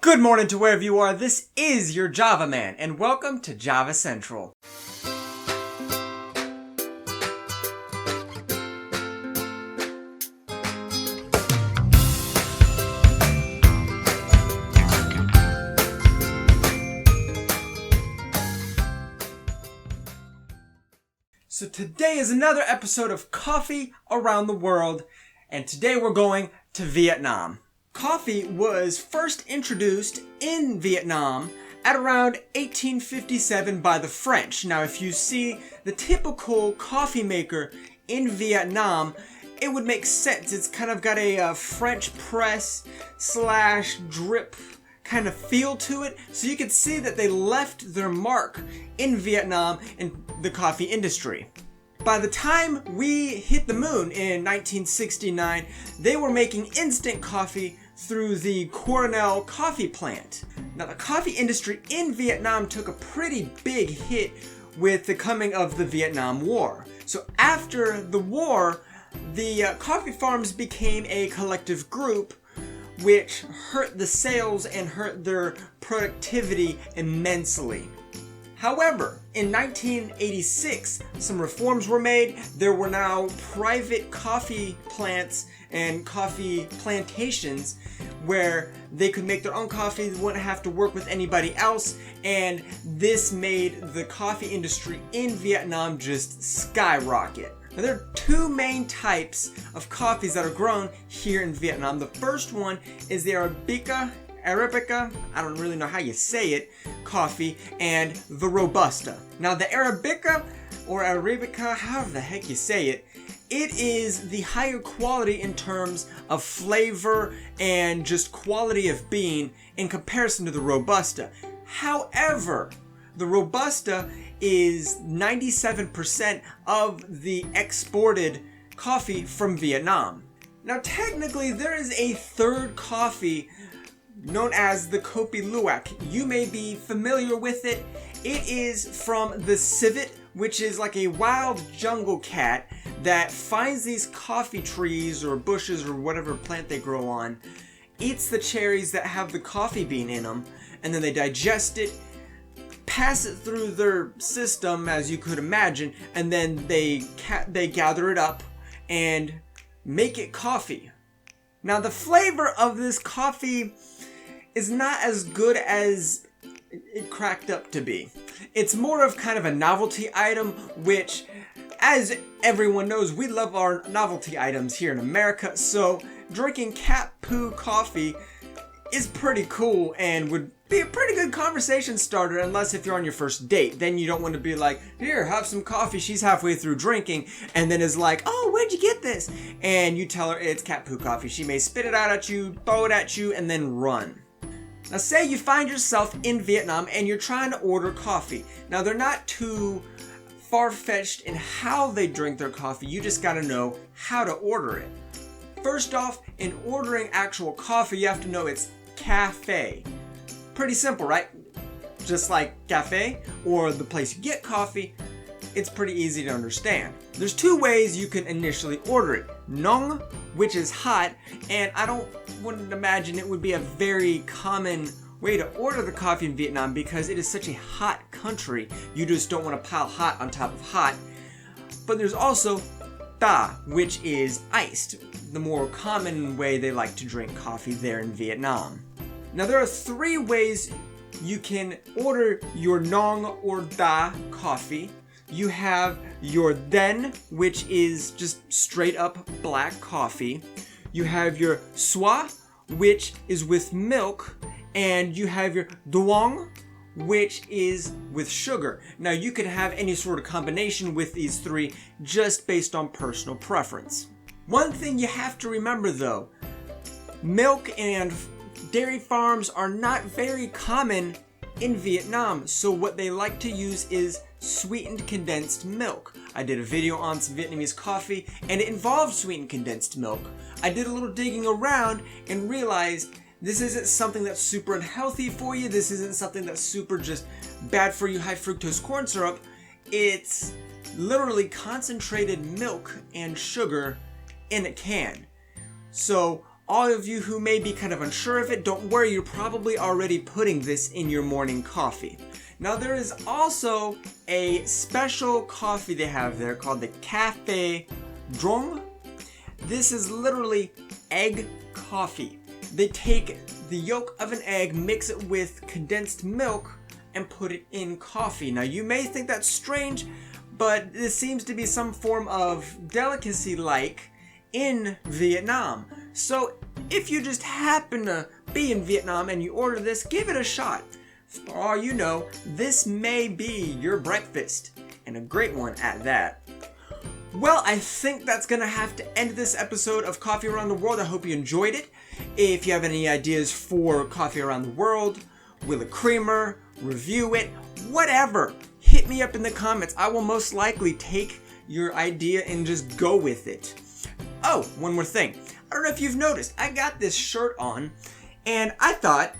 Good morning to wherever you are. This is your Java Man, and welcome to Java Central. So today is another episode of Coffee Around the World, and today we're going to Vietnam. Coffee was first introduced in Vietnam at around 1857 by the French. Now, if you see the typical coffee maker in Vietnam, it would make sense. It's kind of got a French press / drip kind of feel to it. So you can see that they left their mark in Vietnam in the coffee industry. By the time we hit the moon in 1969, they were making instant coffee through the Cornell coffee plant. Now, the coffee industry in Vietnam took a pretty big hit with the coming of the Vietnam War. So after the war, the coffee farms became a collective group, which hurt the sales and hurt their productivity immensely. However, in 1986, some reforms were made. There were now private coffee plants and coffee plantations where they could make their own coffee, they wouldn't have to work with anybody else, and this made the coffee industry in Vietnam just skyrocket. Now, there are two main types of coffees that are grown here in Vietnam. The first one is the Arabica, I don't really know how you say it, coffee, and the Robusta. Now, the Arabica or Arabica, however the heck you say it, it is the higher quality in terms of flavor and just quality of bean in comparison to the Robusta. However, the Robusta is 97% of the exported coffee from Vietnam. Now, technically, there is a third coffee known as the kopi leuwak. You may be familiar with it. It is from the civet, which is like a wild jungle cat that finds these coffee trees or bushes or whatever plant they grow on, eats the cherries that have the coffee bean in them, and then they digest it, pass it through their system, as you could imagine, and then they gather it up and make it coffee. Now, the flavor of this coffee is not as good as it cracked up to be. It's more of kind of a novelty item, which, as everyone knows, we love our novelty items here in America, so drinking Ca Phe coffee is pretty cool and would be a pretty good conversation starter, unless if you're on your first date. Then you don't want to be like, here, have some coffee. She's halfway through drinking and then is like, oh, where'd you get this? And you tell her it's Ca Phe coffee. She may spit it out at you, throw it at you, and then run. Now, say you find yourself in Vietnam and you're trying to order coffee. Now, they're not too far-fetched in how they drink their coffee. You just got to know how to order it. First off, in ordering actual coffee, you have to know it's Ca Phe. Pretty simple, right? Just like cafe or the place you get coffee, it's pretty easy to understand. There's two ways you can initially order it. Nong, which is hot, and wouldn't imagine it would be a very common way to order the coffee in Vietnam because it is such a hot country. You just don't want to pile hot on top of hot. But there's also Ta, which is iced, the more common way they like to drink coffee there in Vietnam. Now, there are three ways you can order your Nong or Da coffee. You have your Den, which is just straight up black coffee. You have your Swa, which is with milk. And you have your Duong, which is with sugar. Now, you could have any sort of combination with these three just based on personal preference. One thing you have to remember, though, milk and dairy farms are not very common in Vietnam, so what they like to use is sweetened condensed milk. I did a video on some Vietnamese coffee and it involved sweetened condensed milk. I did a little digging around and realized this isn't something that's super unhealthy for you. This isn't something that's super just bad for you, high fructose corn syrup. It's literally concentrated milk and sugar in a can. So All of you who may be kind of unsure of it, don't worry, you're probably already putting this in your morning coffee. Now there is also a special coffee they have there called the Ca Phe trung. This is literally egg coffee. They take the yolk of an egg, mix it with condensed milk, and put it in coffee. Now you may think that's strange, but this seems to be some form of delicacy like in Vietnam. So if you just happen to be in Vietnam and you order this, give it a shot. For all you know, this may be your breakfast, and a great one at that. Well, I think that's gonna have to end this episode of Coffee Around the World. I hope you enjoyed it. If you have any ideas for Coffee Around the World, will a creamer, review it, whatever, hit me up in the comments. I will most likely take your idea and just go with it. Oh, one more thing. I don't know if you've noticed, I got this shirt on, and I thought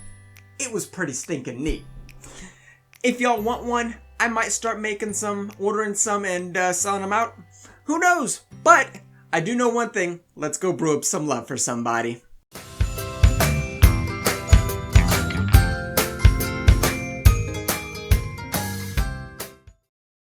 it was pretty stinking neat. If y'all want one, I might start making some, ordering some, and selling them out. Who knows? But I do know one thing. Let's go brew up some love for somebody.